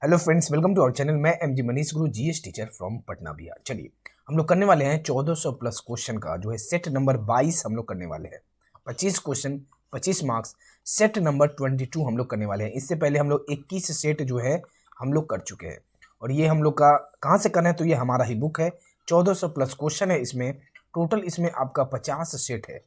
Hello friends, welcome to our channel. मैं MG Manish Guru, GS teacher from Patna Bihar. चलिए हम लोग करने वाले हैं 1400 प्लस क्वेश्चन का जो है सेट नंबर 22 हम लोग करने वाले हैं। 25 क्वेश्चन 25 मार्क्स, सेट नंबर 22 हम लोग करने वाले हैं। इससे पहले हम लोग 21 सेट जो है हम लोग कर चुके हैं और ये हम लोग का कहाँ से करना है तो ये हमारा ही बुक है। 1400 प्लस क्वेश्चन है इसमें, टोटल इसमें आपका 50 सेट है।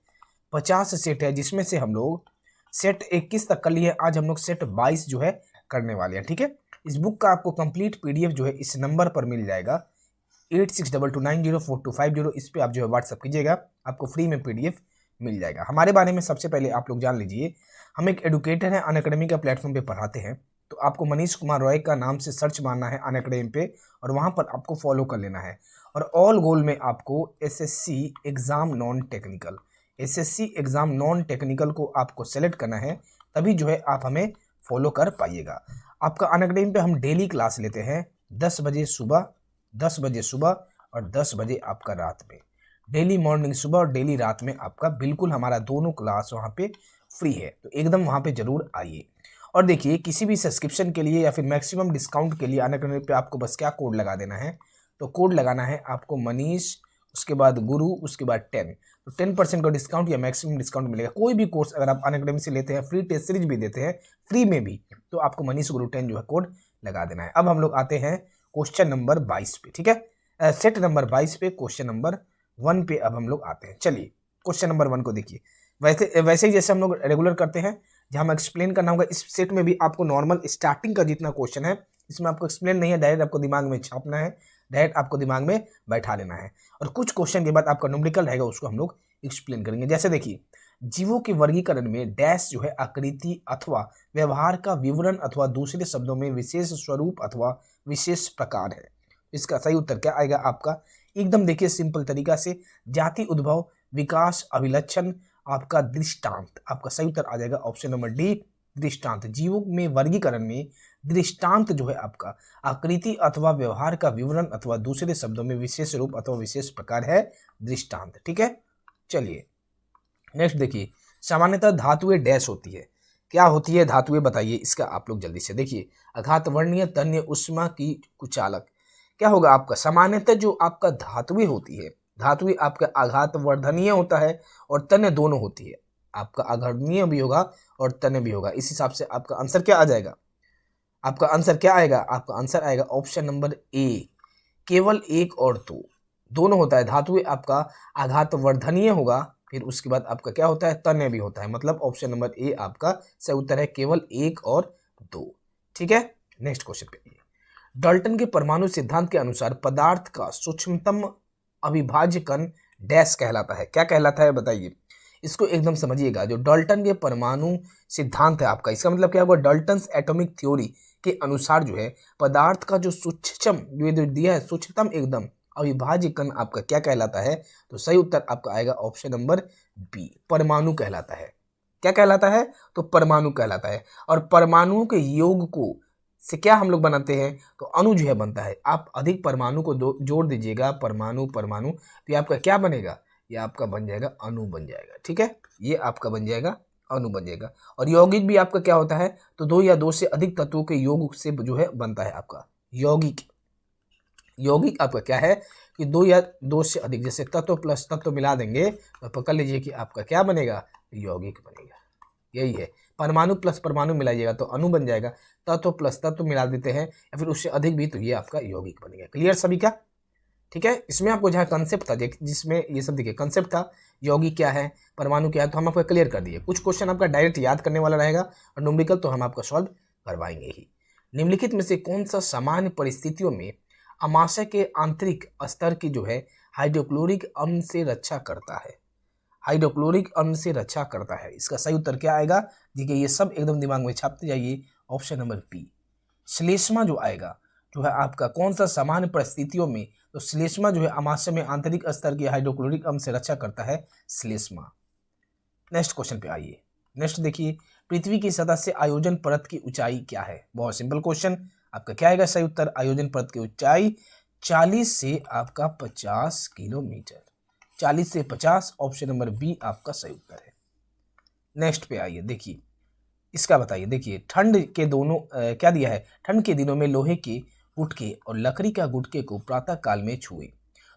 50 सेट है जिसमें से हम लोग सेट 21 तक कर लिए, आज हम लोग सेट 22 जो है करने वाले हैं। ठीक है, इस बुक का आपको कंप्लीट पीडीएफ जो है इस नंबर पर मिल जाएगा 8622904250। इस पे आप जो है व्हाट्सअप कीजिएगा, आपको फ्री में पीडीएफ मिल जाएगा। हमारे बारे में सबसे पहले आप लोग जान लीजिए, हम एक एडुकेटर हैं, अनअकैडमी का प्लेटफॉर्म पे पढ़ाते हैं। तो आपको मनीष कुमार रॉय का नाम से सर्च मारना है अनअकैडमी पे और वहाँ पर आपको फॉलो कर लेना है। और ऑल गोल में आपको SSC exam non technical, SSC exam non technical को आपको सेलेक्ट करना है, तभी जो है आप हमें फॉलो कर पाइएगा। आपका अनअकैडमी पे हम डेली क्लास लेते हैं 10 बजे सुबह, 10 बजे सुबह और 10 बजे आपका रात में। डेली मॉर्निंग सुबह और डेली रात में आपका बिल्कुल हमारा दोनों क्लास वहाँ पे फ्री है, तो एकदम वहाँ पे ज़रूर आइए। और देखिए, किसी भी सब्सक्रिप्शन के लिए या फिर मैक्सिमम डिस्काउंट के लिए अनअकैडमी पे आपको बस क्या कोड लगा देना है, तो कोड लगाना है आपको मनीष, उसके बाद गुरु, उसके बाद 10, तो 10% का डिस्काउंट या मैक्सिमम डिस्काउंट मिलेगा। कोई भी कोर्स अगर आप अनअकैडमी से लेते हैं, फ्री टेस्ट सीरीज भी देते हैं फ्री में भी, तो आपको मनीष गुरु 10 जो है कोड लगा देना है। अब हम लोग आते हैं क्वेश्चन नंबर 22 पे। ठीक है, सेट नंबर 22 पे क्वेश्चन नंबर 1 पे अब हम लोग आते हैं। चलिए क्वेश्चन नंबर 1 को देखिए। वैसे ही जैसे हम लोग रेगुलर करते हैं, जहाँ हम एक्सप्लेन करना होगा, इस सेट में भी आपको नॉर्मल स्टार्टिंग का जितना क्वेश्चन है इसमें आपको एक्सप्लेन नहीं है, डायरेक्ट आपको दिमाग में छापना है, डायरेक्ट आपको दिमाग में बैठा लेना है। और कुछ क्वेश्चन के बाद आपका न्यूमेरिकल रहेगा, उसको हम लोग एक्सप्लेन करेंगे। जैसे देखिए, जीवों के वर्गीकरण में डैश जो है आकृति अथवा व्यवहार का विवरण अथवा दूसरे शब्दों में विशेष स्वरूप अथवा विशेष प्रकार है। इसका सही उत्तर क्या आएगा आपका? एकदम देखिए सिंपल तरीका से, जाति उद्भव विकास अभिलक्षण आपका दृष्टांत। आपका सही उत्तर आ जाएगा ऑप्शन नंबर डी, दृष्टांत। जीवों में वर्गीकरण में दृष्टांत जो है आपका आकृति अथवा व्यवहार का विवरण अथवा दूसरे शब्दों में विशेष रूप अथवा विशेष प्रकार है दृष्टांत। ठीक है, चलिए नेक्स्ट देखिए, सामान्यतः धातुएं डैश होती है। क्या होती है धातुएं, बताइए इसका आप लोग जल्दी से। देखिए, आघात वर्णीय तन्य उष्मा की कुचालक। क्या होगा आपका? सामान्यतः जो आपका धातुएं होती है, धातुएं आपका आघात वर्धनीय होता है और तन्य दोनों होती है। आपका आघर्षणीय भी होगा और तन्य भी होगा। इस हिसाब से आपका आंसर क्या आ जाएगा? आपका आंसर क्या आएगा? आपका आंसर आएगा ऑप्शन नंबर ए, केवल एक और दो, दोनों होता है। धातुएं आपका आघात वर्धनीय होगा, फिर उसके बाद आपका क्या होता है? तन्य भी होता है। मतलब ऑप्शन नंबर ए आपका सही उत्तर है, केवल एक और दो। ठीक है, नेक्स्ट क्वेश्चन पे आइए। डाल्टन के परमाणु सिद्धांत के अनुसार पदार्थ का सूक्ष्मतम अविभाज्य कण डैश कहलाता है। क्या कहलाता है बताइए, इसको एकदम समझिएगा। जो डाल्टन के परमाणु सिद्धांत है आपका, इसका मतलब क्या होगा? डाल्टन्स एटॉमिक थ्योरी के अनुसार जो है पदार्थ का जो सूक्ष्म जो दिया है, सूक्ष्मतम एकदम अविभाज्य कण आपका क्या कहलाता है? तो सही उत्तर आपका आएगा ऑप्शन नंबर बी, परमाणु कहलाता है। क्या कहलाता है? तो परमाणु कहलाता है। और परमाणुओं के योग को से क्या हम लोग बनाते हैं? तो अणु जो है बनता है। आप अधिक परमाणु को जोड़ दीजिएगा, परमाणु परमाणु, तो ये आपका क्या बनेगा? ये आपका बन जाएगा अणु बन जाएगा। ठीक है, ये आपका बन जाएगा अणु बन जाएगा। और यौगिक भी आपका क्या होता है? तो दो या दो से अधिक तत्वों के योग से जो है बनता है आपका यौगिक। यौगिक आपका क्या है कि दो या दो से अधिक, जैसे तत्व प्लस तत्व मिला देंगे तो पकड़ लीजिए कि आपका क्या बनेगा? यौगिक बनेगा। यही है, परमाणु प्लस परमाणु मिलाइएगा तो अणु बन जाएगा, तत्व प्लस तत्व मिला देते हैं या फिर उससे अधिक भी, तो ये आपका यौगिक बनेगा। क्लियर सभी का? ठीक है, इसमें आपको जहाँ कंसेप्ट था, जिसमें ये सब देखिए कंसेप्ट था, यौगिक क्या है, परमाणु क्या है, तो हम आपको क्लियर कर दिए। कुछ क्वेश्चन आपका डायरेक्ट याद करने वाला रहेगा और न्यूमेरिकल तो हम आपका सॉल्व करवाएंगे ही। निम्नलिखित में से कौन सा सामान्य परिस्थितियों में अमाशय के आंतरिक स्तर की जो है हाइड्रोक्लोरिक अम्ल से रक्षा करता है? हाइड्रोक्लोरिक अम्ल से रक्षा करता है, इसका सही उत्तर क्या आएगा? देखिए, ये सब एकदम दिमाग में छापते जाइए, ऑप्शन नंबर बी, श्लेष्मा जो आएगा, जो है आपका कौन सा सामान्य परिस्थितियों में, तो श्लेष्मा जो है अमाशय में आंतरिक स्तर की हाइड्रोक्लोरिक अम्ल से रक्षा करता है, श्लेष्मा। नेक्स्ट क्वेश्चन पे आइए। नेक्स्ट देखिए, पृथ्वी की सतह से आयोजन परत की ऊंचाई क्या है? बहुत सिंपल क्वेश्चन, आपका क्या आएगा सही उत्तर? आयोजन परत की ऊंचाई 40 से आपका 50 किलोमीटर, 40 से 50, ऑप्शन नंबर बी आपका सही उत्तर है। नेक्स्ट पे आइए देखिए, इसका बताइए। देखिए ठंड के दोनों क्या दिया है, ठंड के दिनों में लोहे के गुटके और लकड़ी का गुटके को प्रातः काल में छुए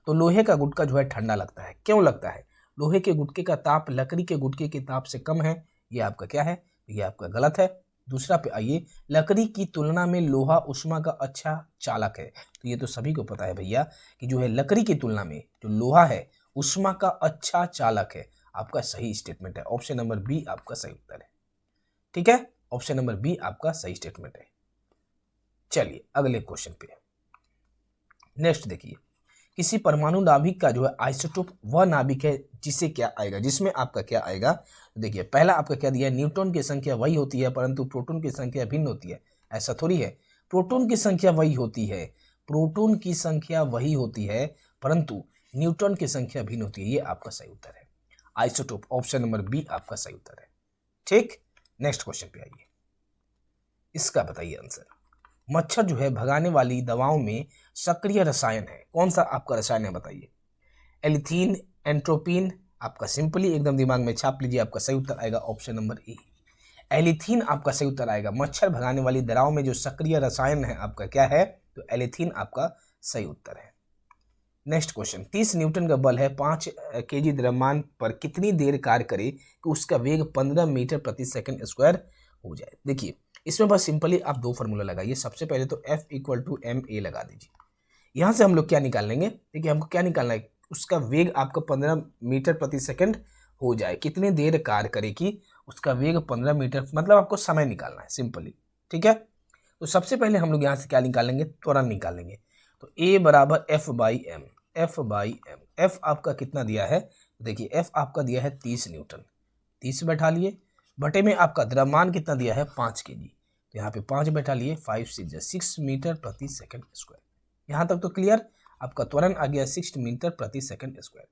तो लोहे का गुटका जो है ठंडा लगता है। क्यों लगता है? लोहे के गुटके का ताप लकड़ी के गुटके के ताप से कम है। ये आपका क्या है? ये आपका गलत है। दूसरा पे आइए, लकड़ी की तुलना में लोहा ऊष्मा का अच्छा चालक है। तो ये तो सभी को पता है भैया कि जो है लकड़ी की तुलना में जो लोहा है ऊष्मा का अच्छा चालक है। आपका सही स्टेटमेंट है, ऑप्शन नंबर बी आपका सही उत्तर है। ठीक है, ऑप्शन नंबर बी आपका सही स्टेटमेंट है। चलिए अगले क्वेश्चन पे नेक्स्ट देखिए, किसी परमाणु नाभिक का जो है आइसोटोप वह नाभिक है जिसे क्या आएगा, जिसमें आपका क्या आएगा। तो देखिए पहला आपका क्या दिया है, न्यूट्रॉन की संख्या वही होती है परंतु प्रोटॉन की संख्या भिन्न होती है। ऐसा थोड़ी है, प्रोटॉन की संख्या वही होती है, प्रोटॉन की संख्या वही होती है परंतु न्यूट्रॉन की संख्या भिन्न होती है। ये आपका सही उत्तर है, आइसोटोप, ऑप्शन नंबर बी आपका सही उत्तर है। ठीक, नेक्स्ट क्वेश्चन पे आइए, इसका बताइए आंसर। मच्छर जो है भगाने वाली दवाओं में सक्रिय रसायन है, कौन सा आपका रसायन है बताइए। एलिथीन, एंट्रोपिन, आपका सिंपली एकदम दिमाग में छाप लीजिए, आपका सही उत्तर आएगा ऑप्शन नंबर ए, एलिथीन आपका सही उत्तर आएगा। मच्छर भगाने वाली दवाओं में जो सक्रिय रसायन है आपका क्या है, तो एलिथीन आपका सही उत्तर है। नेक्स्ट क्वेश्चन, 30 न्यूटन का बल है 5 केजी द्रव्यमान पर कितनी देर कार्य करे कि उसका वेग 15 मीटर प्रति सेकंड स्क्वायर हो जाए। देखिए इसमें बस सिंपली आप दो फार्मूला लगाइए। सबसे पहले तो F equal to M A लगा दीजिए। यहाँ से हम लोग क्या निकाल लेंगे, देखिए हमको क्या निकालना है, उसका वेग आपका 15 मीटर प्रति सेकंड हो जाए, कितनी देर कार्य करेगी उसका वेग 15 मीटर, मतलब आपको समय निकालना है सिंपली। ठीक है, तो सबसे पहले हम लोग यहाँ से क्या निकालेंगे, त्वरण निकालेंगे। तो A बराबर F by M, F by M, F आपका कितना दिया है, देखिए F आपका दिया है 30 न्यूटन, 30 बैठा लिए, बटे में आपका द्रव्यमान कितना दिया है 5 केजी, तो यहाँ पे 5 बैठा लिए, 5 6 मीटर प्रति सेकंड स्क्वायर। यहाँ तक तो क्लियर, आपका त्वरण आ गया 6 मीटर प्रति सेकंड स्क्वायर।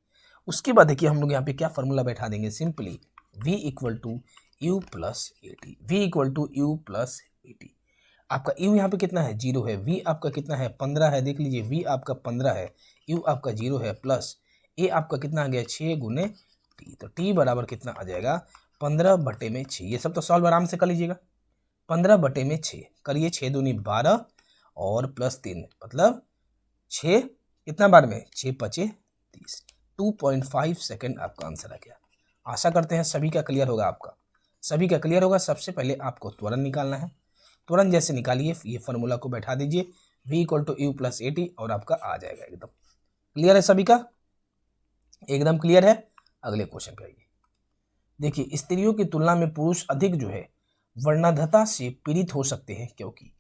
उसके बाद देखिए हम लोग यहाँ पे क्या फॉर्मूला बैठा देंगे, simply V equal to U plus A T, V equal to U plus A T. आपका u यहाँ पे कितना है, 0 है, v आपका कितना है 15 है, देख लीजिए v आपका 15 है, u आपका 0 है, प्लस a आपका कितना आ गया 6 गुने t, तो t बराबर कितना आ जाएगा 15 बटे में 6। ये सब तो सॉल्व आराम से कर लीजिएगा, 15 बटे में 6 करिए, 6 दूनी 12 और प्लस 3 मतलब 6 कितना बार में 6 पचे 30, 2.5 सेकेंड आपका आंसर आ गया। आशा करते हैं सभी का क्लियर होगा, आपका सभी का क्लियर होगा। सबसे पहले आपको त्वरण निकालना है, तुरंत जैसे निकालिए, ये फार्मूला को बैठा दीजिए, v equal to U plus A T, और आपका आ जाएगा। एकदम क्लियर है सभी का, एकदम क्लियर है। अगले क्वेश्चन पे आइए, देखिए स्त्रियों की तुलना में पुरुष अधिक जो है वर्णांधता से पीड़ित हो सकते हैं, क्योंकि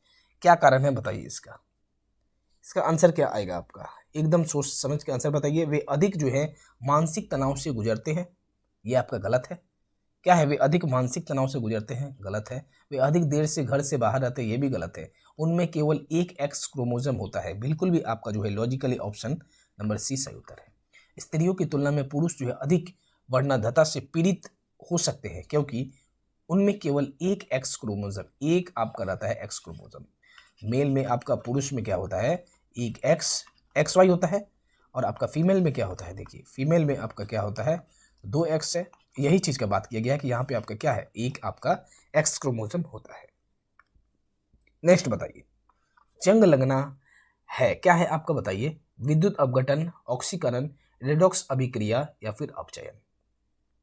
क्या कारण है बताइए इसका। इसका आंसर क्या आएगा आपका, एकदम सोच समझ के आंसर बताइए। वे अधिक जो है मानसिक तनाव से गुजरते हैं, ये आपका गलत है। क्या है, वे अधिक मानसिक तनाव से गुजरते हैं, गलत है। वे अधिक देर से घर से बाहर रहते हैं, ये भी गलत है। उनमें केवल एक एक्स क्रोमोसोम होता है, बिल्कुल भी आपका जो है लॉजिकली ऑप्शन नंबर सी सही उत्तर है। स्त्रियों की तुलना में पुरुष जो है अधिक वर्णांधता से पीड़ित हो सकते हैं, क्योंकि उनमें केवल एक एक्स क्रोमोसोम, एक आपका रहता है एक्स क्रोमोसोम। मेल में आपका, पुरुष में क्या होता है, एक एक्स वाई होता है, और आपका फीमेल में क्या होता है, देखिए फीमेल में आपका क्या होता है 2 एक्स है। यही चीज का बात किया गया है कि यहाँ पे आपका क्या है, एक आपका एक्स क्रोमोसोम होता है। नेक्स्ट बताइए, जंग लगना है क्या है आपका बताइए, विद्युत अपघटन, ऑक्सीकरण, रेडॉक्स अभिक्रिया या फिर अपचयन।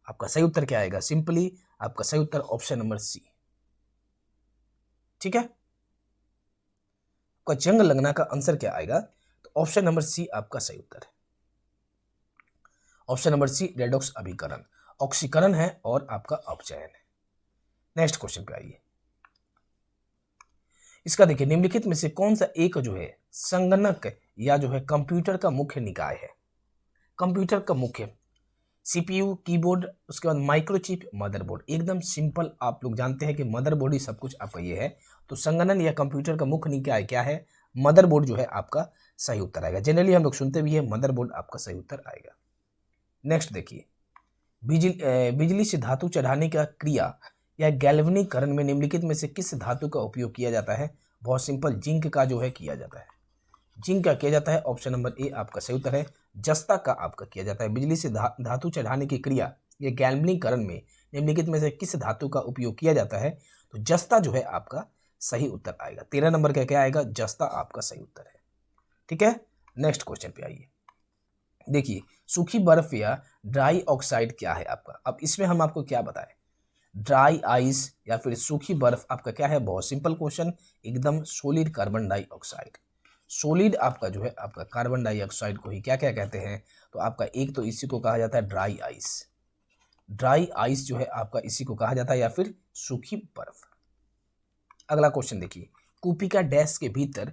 आपका सही उत्तर क्या आएगा, सिंपली आपका सही उत्तर ऑप्शन नंबर सी। ठीक है, आपका जंग लगना का आंसर क्या आएगा, तो ऑप्शन नंबर सी आपका सही उत्तर है। ऑप्शन नंबर सी रेडॉक्स अभिकरण, ऑक्सीकरण है और आपका अपचयन है। नेक्स्ट क्वेश्चन पे आइए, इसका देखिए निम्नलिखित में से कौन सा एक जो है संगणक या जो है कंप्यूटर का मुख्य निकाय है। कंप्यूटर का मुख्य सीपीयू, कीबोर्ड, उसके बाद माइक्रोचिप, मदरबोर्ड। एकदम सिंपल, आप लोग जानते हैं कि मदरबोर्ड ही सब कुछ आपका ये है। तो संगणन या कंप्यूटर का मुख्य निकाय क्या है, मदरबोर्ड जो है आपका सही उत्तर आएगा। जनरली हम लोग सुनते भी है, मदरबोर्ड आपका सही उत्तर आएगा। नेक्स्ट देखिए, बिजली से धातु चढ़ाने का क्रिया या गैल्वेनीकरण में निम्नलिखित में से किस धातु का उपयोग किया जाता है। बहुत सिंपल, जिंक का जो है किया जाता है, जिंक का किया जाता है। ऑप्शन नंबर ए आपका सही उत्तर है, जस्ता का आपका किया जाता है। बिजली से धातु चढ़ाने की क्रिया ये गैल्वनीकरण में निम्नलिखित में से किस धातु का उपयोग किया जाता है? तो जस्ता जो है आपका सही उत्तर आएगा। 13 नंबर का क्या आएगा? जस्ता आपका सही उत्तर है। ठीक है, नेक्स्ट क्वेश्चन पे आइए। देखिए, सूखी बर्फ या ड्राई ऑक्साइड क्या है आपका? अब इसमें हम आपको क्या बताएं, ड्राई आइस या फिर सूखी बर्फ आपका क्या है? बहुत सिंपल क्वेश्चन, एकदम सोलिड कार्बन डाइऑक्साइड। सोलिड आपका जो है आपका कार्बन डाइऑक्साइड को ही क्या क्या कहते हैं? तो आपका एक तो इसी को कहा जाता है ड्राई आइस। ड्राई आइस जो है आपका इसी को कहा जाता है, या फिर सूखी बर्फ। अगला क्वेश्चन देखिए, कूपिका डैश के भीतर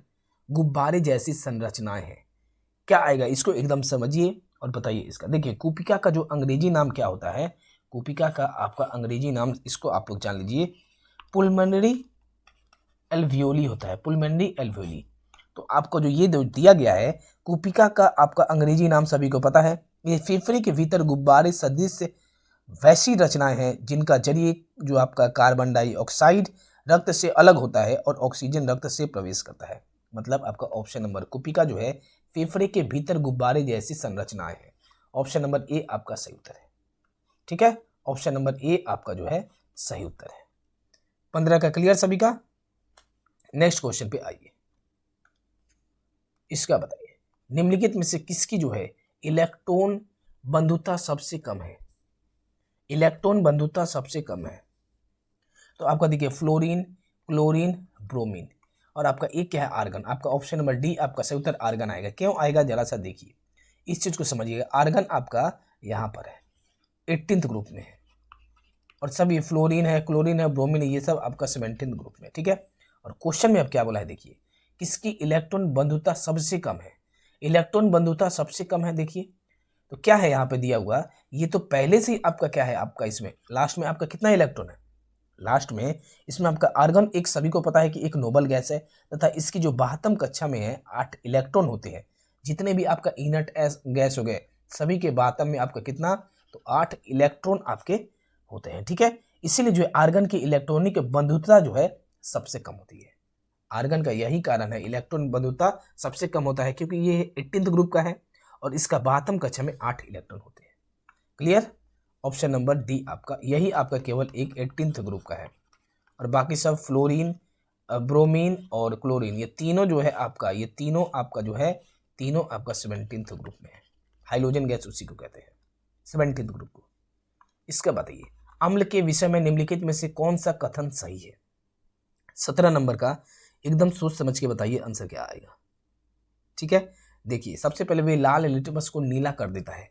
गुब्बारे जैसी संरचनाएं हैं, क्या आएगा? इसको एकदम समझिए और बताइए इसका। देखिए, कूपिका का जो अंग्रेजी नाम क्या होता है? कूपिका का आपका अंग्रेजी नाम, इसको आप लोग जान लीजिए, पुलमोनरी एल्वियोली होता है। Pulmonary alveoli. तो आपको जो ये दिया गया है, कूपिका का आपका अंग्रेजी नाम सभी को पता है। ये फेफड़े के भीतर गुब्बारे सदृश वैसी रचनाएं हैं जिनका जरिए जो आपका कार्बन डाइऑक्साइड रक्त से अलग होता है और ऑक्सीजन रक्त से प्रवेश करता है। मतलब आपका ऑप्शन नंबर कूपिका जो है फेफड़े के भीतर गुब्बारे जैसी संरचनाएं हैं। ऑप्शन नंबर ए आपका सही उत्तर है। ठीक है, ऑप्शन नंबर ए आपका जो है सही उत्तर है। 15 का क्लियर सभी का? नेक्स्ट क्वेश्चन पे आइए, इसका बताइए, निम्नलिखित में से किसकी जो है इलेक्ट्रॉन बंधुता सबसे कम है? इलेक्ट्रॉन बंधुता सबसे कम है तो आपका देखिए फ्लोरीन, क्लोरीन, ब्रोमीन, और आपका एक क्या है? आर्गन। आपका ऑप्शन नंबर डी आपका सही उत्तर आर्गन आएगा। क्यों आएगा जरा सा देखिए, इस चीज को समझिएगा। आर्गन आपका यहाँ पर है 18th ग्रुप में है, और सब ये फ्लोरीन है, क्लोरीन है, ब्रोमीन है, ये सब आपका 17th ग्रुप में। ठीक है, और क्वेश्चन में अब क्या बोला है देखिए, किसकी इलेक्ट्रॉन बंधुता सबसे कम है? इलेक्ट्रॉन बंधुता सबसे कम है। देखिए तो क्या है यहाँ पे दिया हुआ, ये तो पहले से ही आपका क्या है, आपका इसमें लास्ट में आपका कितना इलेक्ट्रॉन है? लास्ट में इसमें आपका आर्गन एक सभी को पता है कि एक नोबल गैस है, तथा इसकी जो 72 कक्षा में है 8 इलेक्ट्रॉन होते हैं। जितने भी आपका इनर्ट गैस हो गए सभी के 72 में आपका कितना? तो 8 इलेक्ट्रॉन आपके होते हैं। ठीक है, इसीलिए जो है आर्गन की इलेक्ट्रॉनिक बंधुता जो है सबसे कम होती है। आर्गन का यही कारण है, इलेक्ट्रॉन बंधुता सबसे कम होता है, क्योंकि ये 18th ग्रुप का है और इसका 72 कक्षा में 8 इलेक्ट्रॉन होते हैं। क्लियर? ऑप्शन नंबर डी आपका, यही आपका केवल एक 18th ग्रुप का है, और बाकी सब फ्लोरीन, ब्रोमीन और क्लोरीन, ये तीनों जो है आपका, ये तीनों आपका जो है तीनों आपका 17th ग्रुप में है। हाइड्रोजन गैस उसी को कहते हैं 17th ग्रुप को। इसका बताइए, अम्ल के विषय में निम्नलिखित में से कौन सा कथन सही है? 17 नंबर का एकदम सोच समझ के बताइए आंसर क्या आएगा। ठीक है, देखिए सबसे पहले वे लाल लिटमस को नीला कर देता है।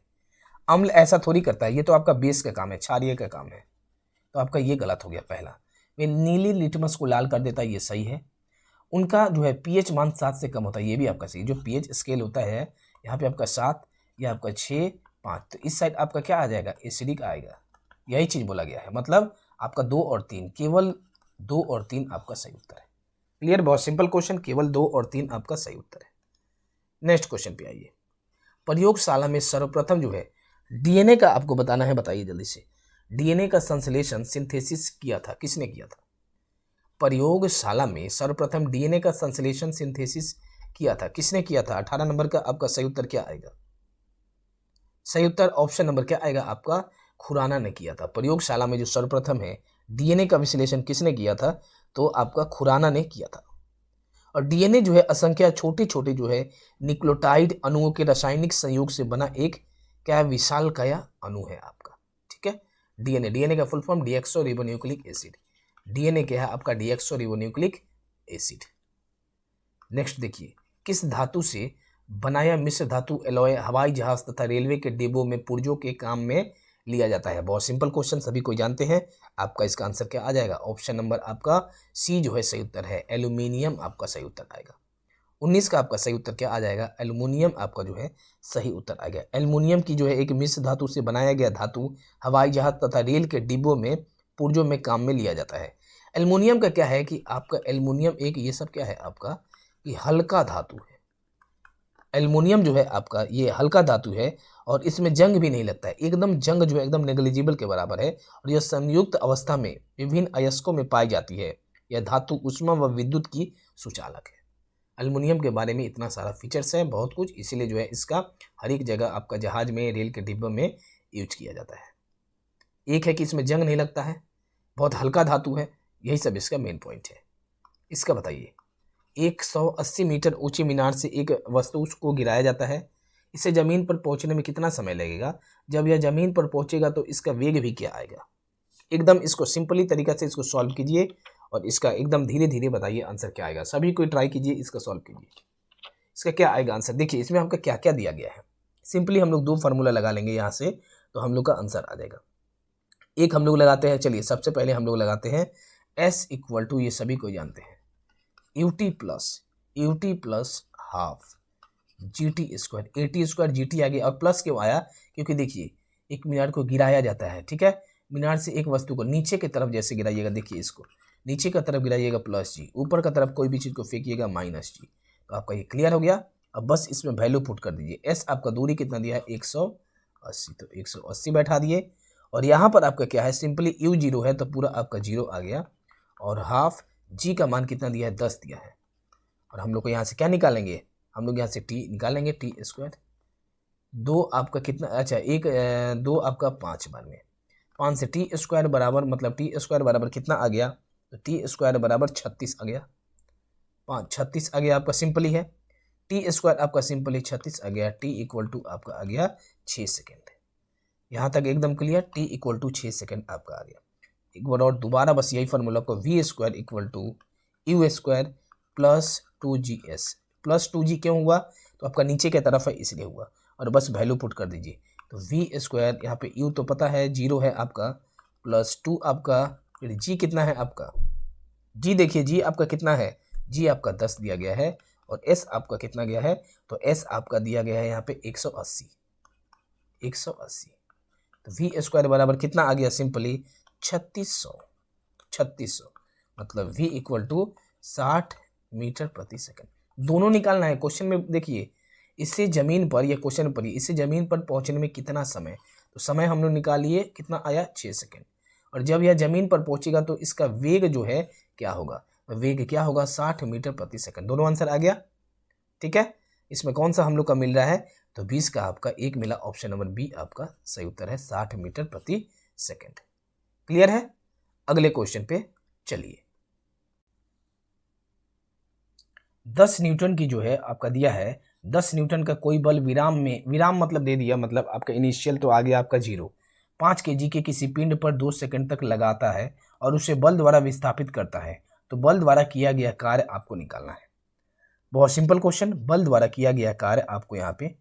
अम्ल ऐसा थोड़ी करता है, ये तो आपका बेस का काम है, क्षारीय का काम है, तो आपका ये गलत हो गया पहला। वे नीली लिटमस को लाल कर देता है, ये सही है। उनका जो है पीएच मान 7 से कम होता है, ये भी आपका सही। जो पीएच स्केल होता है यहाँ पे आपका 7, या आपका 6, 5, तो इस साइड आपका क्या आ जाएगा? एसिडिक आएगा। यही चीज बोला गया है, मतलब आपका 2 और 3, केवल 2 और 3 आपका सही उत्तर है। क्लियर? बहुत सिंपल क्वेश्चन, केवल 2 और 3 आपका सही उत्तर है। नेक्स्ट क्वेश्चन पे आइए। प्रयोगशाला में सर्वप्रथम जो है डीएनए का आपको बताना है, बताइए जल्दी से। डीएनए का संश्लेषण सिंथेसिस किया था, किसने किया था? प्रयोगशाला में सर्वप्रथम डीएनए का संश्लेषण सिंथेसिस किया था, किसने किया था? 18 नंबर का आपका सही उत्तर क्या आएगा? सही उत्तर ऑप्शन नंबर क्या आएगा आपका? खुराना ने किया था। प्रयोगशाला में जो सर्वप्रथम है डीएनए का विश्लेषण किसने किया था? तो आपका खुराना ने किया था। और डीएनए जो है असंख्य छोटे छोटे जो है न्यूक्लियोटाइड अणुओं के रासायनिक संयोग से बना एक क्या विशालकाय अणु है आपका। ठीक है, डीएनए का फुल फॉर्म डीऑक्सोरिबोन्यूक्लिक एसिड। डीएनए क्या है आपका? डीऑक्सोरिबोन्यूक्लिक एसिड। नेक्स्ट देखिए, किस धातु से बनाया मिश्र धातु एलॉय हवाई जहाज तथा रेलवे के डिब्बों में पुर्जों के काम में लिया जाता है? बहुत सिंपल क्वेश्चन, सभी कोई जानते हैं। आपका इसका आंसर क्या आ जाएगा? ऑप्शन नंबर आपका सी जो है सही उत्तर है, एल्यूमिनियम आपका सही उत्तर आएगा। 19 का आपका सही उत्तर क्या आ जाएगा? एल्युमिनियम आपका जो है सही उत्तर आएगा। एल्युमिनियम की जो है एक मिश्र धातु से बनाया गया धातु हवाई जहाज तथा रेल के डिब्बों में पुर्जों में काम में लिया जाता है। एल्युमिनियम का क्या है कि आपका एल्युमिनियम एक ये सब क्या है आपका कि हल्का धातु है। एल्युमिनियम जो है आपका ये हल्का धातु है और इसमें जंग भी नहीं लगता है, एकदम जंग जो है एकदम नेग्लिजिबल के बराबर है, और यह संयुक्त अवस्था में विभिन्न अयस्कों में पाई जाती है। यह धातु ऊष्मा व विद्युत की सुचालक है। एल्युमिनियम के बारे में इतना सारा फीचर्स है, बहुत कुछ, इसीलिए जो है इसका हर एक जगह आपका जहाज में, रेल के डिब्बों में यूज किया जाता है। एक है कि इसमें जंग नहीं लगता है, बहुत हल्का धातु है, यही सब इसका मेन पॉइंट है। इसका बताइए, 180 मीटर ऊंची मीनार से एक वस्तु को गिराया जाता है, इसे ज़मीन पर पहुंचने में कितना समय लगेगा? जब यह ज़मीन पर पहुंचेगा तो इसका वेग भी क्या आएगा? एकदम इसको सिंपली तरीका से इसको सॉल्व कीजिए और इसका एकदम धीरे धीरे बताइए आंसर क्या आएगा। सभी कोई ट्राई कीजिए, इसका सॉल्व कीजिए, इसका क्या आएगा आंसर। देखिए इसमें हमका क्या क्या दिया गया है, सिंपली हम लोग 2 फार्मूला लगा लेंगे यहाँ से, तो हम लोग का आंसर आ जाएगा। एक हम लोग लगाते हैं, चलिए सबसे पहले हम लोग लगाते हैं S इक्वल टू, ये सभी को जानते हैं, UT plus half GT square, AT square GT आ गया। और प्लस क्यों आया? क्योंकि देखिए एक मीनार को गिराया जाता है, ठीक है, मीनार से एक वस्तु को नीचे की तरफ जैसे गिराइएगा, देखिए इसको नीचे की तरफ गिराइएगा +G, ऊपर की तरफ कोई भी चीज़ को फेंकिएगा -G। तो आपका ये क्लियर हो गया। अब बस इसमें वैल्यू पुट कर दीजिए। S आपका दूरी कितना दिया है? 180, तो 180 बैठा दिए। और यहाँ पर आपका क्या है, सिंपली U 0 है तो पूरा आपका 0 आ गया। और हाफ G का मान कितना दिया है? 10 दिया है। और हम लोग को यहाँ से क्या निकालेंगे? हम लोग यहाँ से T निकालेंगे, T स्क्वायर। 2 आपका कितना, अच्छा 2 आपका 5 बार में 5 से T स्क्वायर बराबर, मतलब T स्क्वायर बराबर कितना आ गया? तो T स्क्वायर बराबर 36 आ गया। 5 36 आ गया आपका, सिंपली है। T स्क्वायर आपका सिंपली 36 आ गया। T इक्वल टू आपका आ गया 6 सेकेंड। यहाँ तक एकदम clear. T equal to 6 second आपका आ गया। एक बार और दोबारा बस यही फार्मूला को, V square equal to U square plus 2GS, plus 2G क्यों हुआ? तो आपका नीचे की तरफ है इसलिए हुआ। और बस वैल्यू पुट कर दीजिए, तो V स्क्वायर यहाँ पे U तो पता है 0 है आपका, प्लस 2 आपका, फिर G कितना है आपका? G देखिए G आपका कितना है? G आपका 10 दिया गया है। और S आपका कितना गया है? तो S आपका दिया गया है यहाँ पे 180। तो V स्क्वायर बराबर कितना आ गया? सिंपली 3600, मतलब V इक्वल टू 60 मीटर प्रति सेकंड। दोनों निकालना है। क्वेश्चन में देखिए, इससे जमीन पर, यह क्वेश्चन पर, इससे जमीन पर पहुंचने में कितना समय, तो समय हम लोग निकालिए, कितना आया? 6 सेकंड। और जब यह जमीन पर पहुंचेगा तो इसका वेग जो है क्या होगा? वेग क्या होगा? 60 मीटर प्रति सेकंड। दोनों आंसर आ गया, ठीक है। इसमें कौन सा हम लोग का मिल रहा है? तो 20 का आपका 1 मिला, ऑप्शन नंबर बी आपका सही उत्तर है, 60 मीटर प्रति सेकंड। क्लियर है? अगले क्वेश्चन पे चलिए। 10 न्यूटन की जो है आपका दिया है, 10 न्यूटन का कोई बल विराम में, विराम मतलब दे दिया, मतलब आपका इनिशियल तो आ गया आपका 0, 5 kg के किसी पिंड पर 2 सेकंड तक लगाता है और उसे बल द्वारा विस्थापित करता है, तो बल द्वारा किया गया कार्य आपको निकालना है। बहुत सिंपल क्वेश्चन, बल द्वारा किया गया कार्य आपको यहाँ पे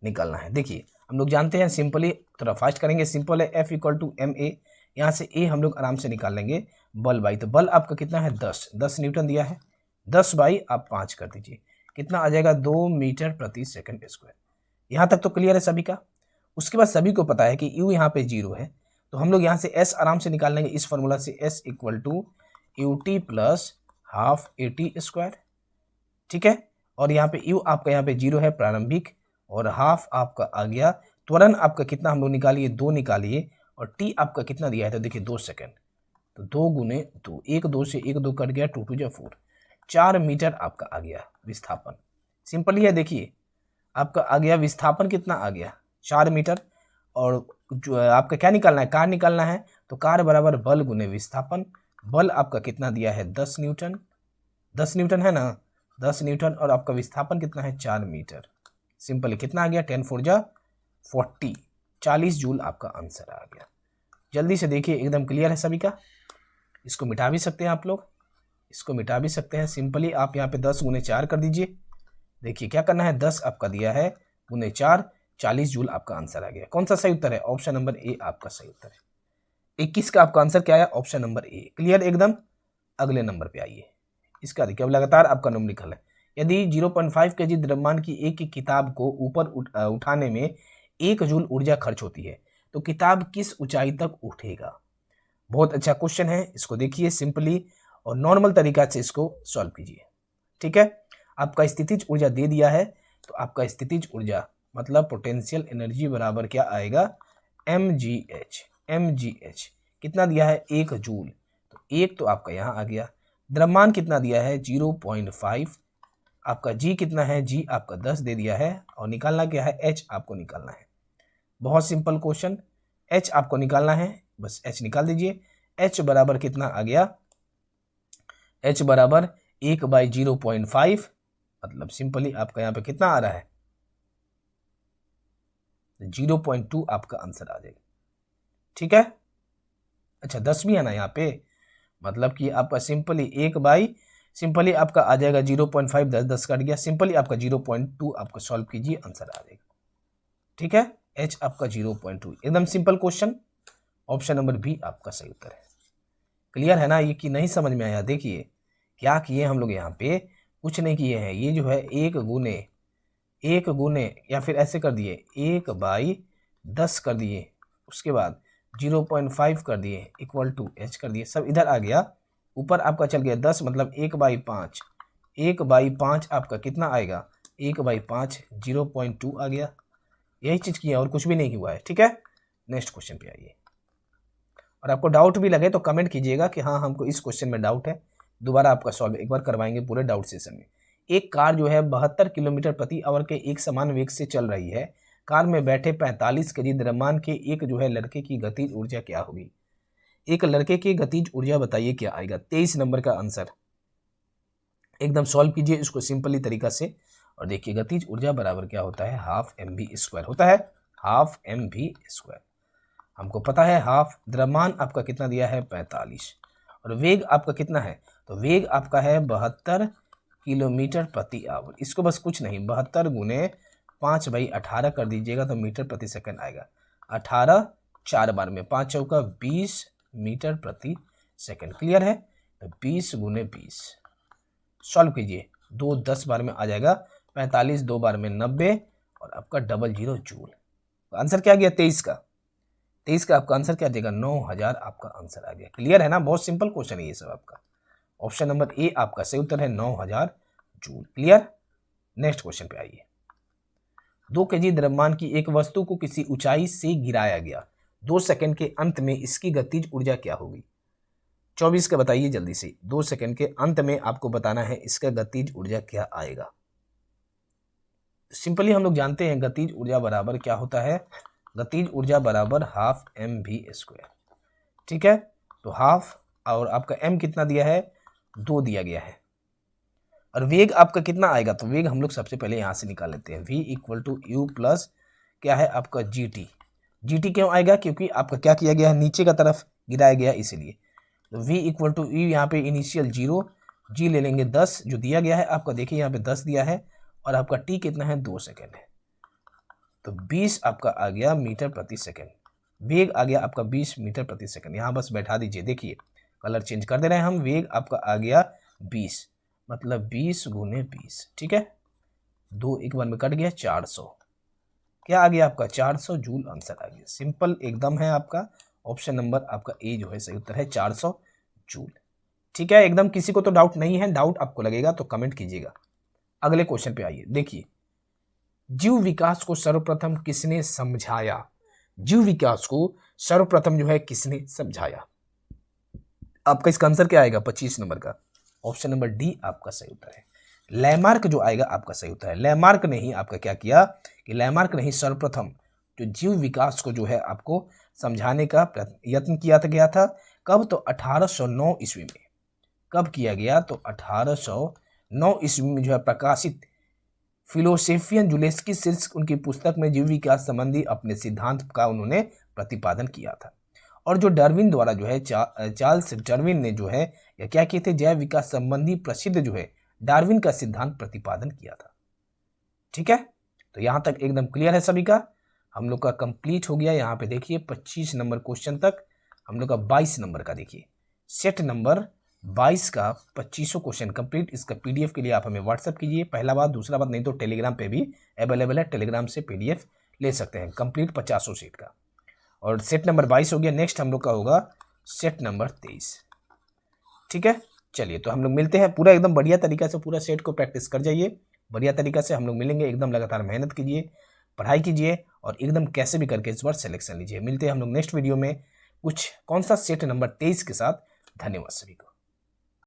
निकालना है। देखिए हम लोग जानते हैं, सिंपली थोड़ा फास्ट करेंगे, सिंपल है, F इक्वल टू ma, यहाँ से A हम लोग आराम से निकाल लेंगे, बल बाई, तो बल आपका कितना है? 10 न्यूटन दिया है, 10 बाई आप 5 कर दीजिए, कितना आ जाएगा? 2 मीटर प्रति सेकंड स्क्वायर। यहाँ तक तो क्लियर है सभी का। उसके बाद सभी को पता है कि U यहाँ पे 0 है, तो हम लोग यहाँ से S आराम से निकाल लेंगे इस फॉर्मूला से, S equal to UT plus half AT square, ठीक है। और यहाँ पे U आपका यहाँ पे 0 है प्रारंभिक, और हाफ आपका आ गया, त्वरण आपका कितना हम लोग निकालिए? 2 निकालिए। और T आपका कितना दिया है? तो देखिए 2 सेकंड, तो 2 गुने 2, 1 2 से 1 2 कट गया, 2 2 4, 4 मीटर आपका आ गया विस्थापन। सिंपल ही है, देखिए आपका आ गया विस्थापन कितना आ गया? 4 मीटर। और जो आपका क्या निकालना है? कार निकालना है, तो कार बराबर बल गुने विस्थापन। बल आपका कितना दिया है? 10 न्यूटन, 10 न्यूटन है ना, 10 न्यूटन। और आपका विस्थापन कितना है? 4 मीटर। सिंपली कितना आ गया? 10 4 जा 40, 40 जूल आपका आंसर आ गया। जल्दी से देखिए, एकदम क्लियर है सभी का। इसको मिटा भी सकते हैं आप लोग, इसको मिटा भी सकते हैं। सिंपली आप यहाँ पे 10 गुने 4 कर दीजिए। देखिए क्या करना है, 10 आपका दिया है गुने 4, 40 जूल आपका आंसर आ गया। कौन सा सही उत्तर है? ऑप्शन नंबर ए आपका सही उत्तर है। 21 का आपका आंसर क्या आया? Option number A. क्लियर एकदम। अगले नंबर पे आइए। इसका देखिए, अब लगातार आपका न्यूमेरिकल है। यदि 0.5 kg द्रव्यमान की एक किताब को ऊपर उठाने में 1 जूल ऊर्जा खर्च होती है, तो किताब किस ऊंचाई तक उठेगा? बहुत अच्छा क्वेश्चन है, इसको देखिए सिंपली और नॉर्मल तरीका से इसको सॉल्व कीजिए, ठीक है। आपका स्थितिज ऊर्जा दे दिया है, तो आपका स्थितिज ऊर्जा मतलब पोटेंशियल एनर्जी बराबर क्या आएगा? mgh कितना दिया है? 1 जूल, तो 1 तो आपका यहाँ आ गया। द्रव्यमान कितना दिया है? 0.5। आपका G कितना है? G आपका 10 दे दिया है। और निकालना क्या है? H आपको निकालना है। बहुत सिंपल क्वेश्चन, h आपको निकालना है, बस h निकाल दीजिए। h बराबर कितना आ गया, h बराबर 1/0.5, मतलब सिंपली आपका यहाँ पे कितना आ रहा है 0.2 आपका आंसर आ जाएगा। ठीक है, अच्छा 10 भी है ना यहाँ पे, मतलब कि आपका सिंपली आपका आ जाएगा 0.5, 10 कट गया, सिंपली आपका 0.2 आपका सॉल्व कीजिए, आंसर आ जाएगा। ठीक है, h आपका 0.2, एकदम simple question, option number B आपका सही उत्तर है। क्लियर है ना ये कि नहीं समझ में आया? देखिए क्या किए हम लोग, यहाँ पे कुछ नहीं किए हैं, ये जो है 1 गुने या फिर ऐसे कर दिए 1/10 कर दिए, उसके बाद 0.5 कर दिए इक्वल टू h कर दिए, सब इधर आ गया, ऊपर आपका चल गया 10, मतलब 1/5, 1/5 आपका कितना आएगा 1/5, 0.2 आ गया। यही चीज़ किया और कुछ भी नहीं हुआ है। ठीक है, नेक्स्ट क्वेश्चन पे आइए। और आपको डाउट भी लगे तो कमेंट कीजिएगा कि हाँ हमको इस क्वेश्चन में डाउट है, दोबारा आपका सॉल्व एक बार करवाएंगे पूरे डाउट सेशन में। एक कार जो है 72 किलोमीटर प्रति आवर के एक समान वेग से चल रही है, कार में बैठे 45 केजी द्रव्यमान के एक जो है लड़के की गतिज ऊर्जा क्या होगी? एक लड़के की गतिज ऊर्जा बताइए क्या आएगा? 23 नंबर का आंसर, एकदम सॉल्व कीजिए इसको सिंपली तरीका से। और देखिए गतिज ऊर्जा बराबर क्या होता है, हाफ mv² होता है, हाफ mv²। हमको पता है हाफ, द्रव्यमान आपका कितना दिया है 45, और वेग आपका कितना है, तो वेग आपका है 72 किलोमीटर प्रति आवर। इसको बस कुछ नहीं 72 गुने 5/18 कर दीजिएगा तो मीटर प्रति सेकंड आएगा। 18 4 बार में 5 चौका 20 मीटर प्रति सेकंड। क्लियर है, तो 20 गुने 20 सॉल्व कीजिए, 2 10 बार में आ जाएगा, 45 2 बार में 90, और आपका 00 जूल। तो आंसर क्या गया 23 का आपका आंसर क्या देगा 9000 आपका आंसर आ गया। क्लियर है ना, बहुत सिंपल क्वेश्चन है ये सब आपका। ऑप्शन नंबर ए आपका सही उत्तर है 9000 जूल। क्लियर, नेक्स्ट क्वेश्चन पे आइए। 2 केजी द्रव्यमान की एक वस्तु को किसी ऊंचाई से गिराया गया, 2 सेकंड के अंत में इसकी गतिज ऊर्जा क्या होगी? 24 का बताइए जल्दी से, 2 सेकंड के अंत में आपको बताना है इसका गतिज ऊर्जा क्या आएगा। सिंपली हम लोग जानते हैं गतिज ऊर्जा बराबर क्या होता है, गतिज ऊर्जा बराबर हाफ mv²। ठीक है, तो हाफ, और आपका m कितना दिया है 2 दिया गया है, और वेग आपका कितना आएगा, तो वेग हम लोग सबसे पहले यहाँ से निकाल लेते हैं, v = u प्लस क्या है आपका gt क्यों आएगा, क्योंकि आपका क्या किया गया है नीचे का तरफ गिराया गया इसीलिए। तो v = u, यहाँ पे इनिशियल 0, g ले लेंगे 10 जो दिया गया है आपका, देखिए यहाँ पे 10 दिया है, और आपका t कितना है 2 सेकेंड है, तो 20 आपका आ गया मीटर प्रति सेकेंड। वेग आ गया आपका 20 मीटर प्रति सेकेंड, यहाँ बस बैठा दीजिए, देखिए कलर चेंज कर दे रहे हैं हम। वेग आपका आ गया 20, मतलब 20 गुने 20। ठीक है, 2 एक बार में कट गया, 400 क्या आ गया आपका 400 जूल आंसर आ गया। सिंपल एकदम है आपका, ऑप्शन नंबर आपका ए जो है सही उत्तर है 400 जूल। ठीक है, एकदम किसी को तो डाउट नहीं है, डाउट आपको लगेगा तो कमेंट कीजिएगा। अगले क्वेश्चन पे आइए। देखिए जीव विकास को सर्वप्रथम किसने समझाया? जीव विकास को सर्वप्रथम जो है किसने समझाया? आपका इसका आंसर क्या आएगा 25 नंबर का, ऑप्शन नंबर डी आपका सही उत्तर है। लैमार्क जो आएगा आपका सही उत्तर है। लैमार्क ने ही आपका क्या किया कि लैमार्क ने ही सर्वप्रथम जो जीव विकास को जो है आपको समझाने का यत्न किया गया था। कब? तो 1809 ईस्वी में। कब किया गया? तो 1809 ईस्वी में जो है प्रकाशित फिलोसोफियन जुलेस्की शीर्षक उनकी पुस्तक में जीव विकास संबंधी अपने सिद्धांत का उन्होंने प्रतिपादन किया था। और जो डार्विन द्वारा जो है चार्ल्स डार्विन ने जो है या क्या किए थे, जैव विकास संबंधी प्रसिद्ध जो है डार्विन का सिद्धांत प्रतिपादन किया था। ठीक है, तो यहाँ तक एकदम क्लियर है सभी का। हम लोग का कंप्लीट हो गया। यहाँ पे देखिए 25 नंबर क्वेश्चन तक, हम लोग का 22 नंबर का देखिए सेट नंबर 22 का 2500 क्वेश्चन कंप्लीट। इसका पीडीएफ के लिए आप हमें व्हाट्सअप कीजिए, पहला बात। दूसरा बात, नहीं तो टेलीग्राम पे भी अवेलेबल है, टेलीग्राम से पीडीएफ ले सकते हैं कंप्लीट 50 सेट का। और सेट नंबर 22 हो गया। नेक्स्ट हम लोग का होगा सेट नंबर 23। ठीक है, चलिए तो हम लोग मिलते हैं। पूरा एकदम बढ़िया तरीका से पूरा सेट को प्रैक्टिस कर जाइए, बढ़िया तरीका से हम लोग मिलेंगे। एकदम लगातार मेहनत कीजिए, पढ़ाई कीजिए, और एकदम कैसे भी करके इस बार सिलेक्शन लीजिए। मिलते हैं हम लोग नेक्स्ट वीडियो में कुछ कौन सा सेट नंबर 23 के साथ। धन्यवाद सभी को।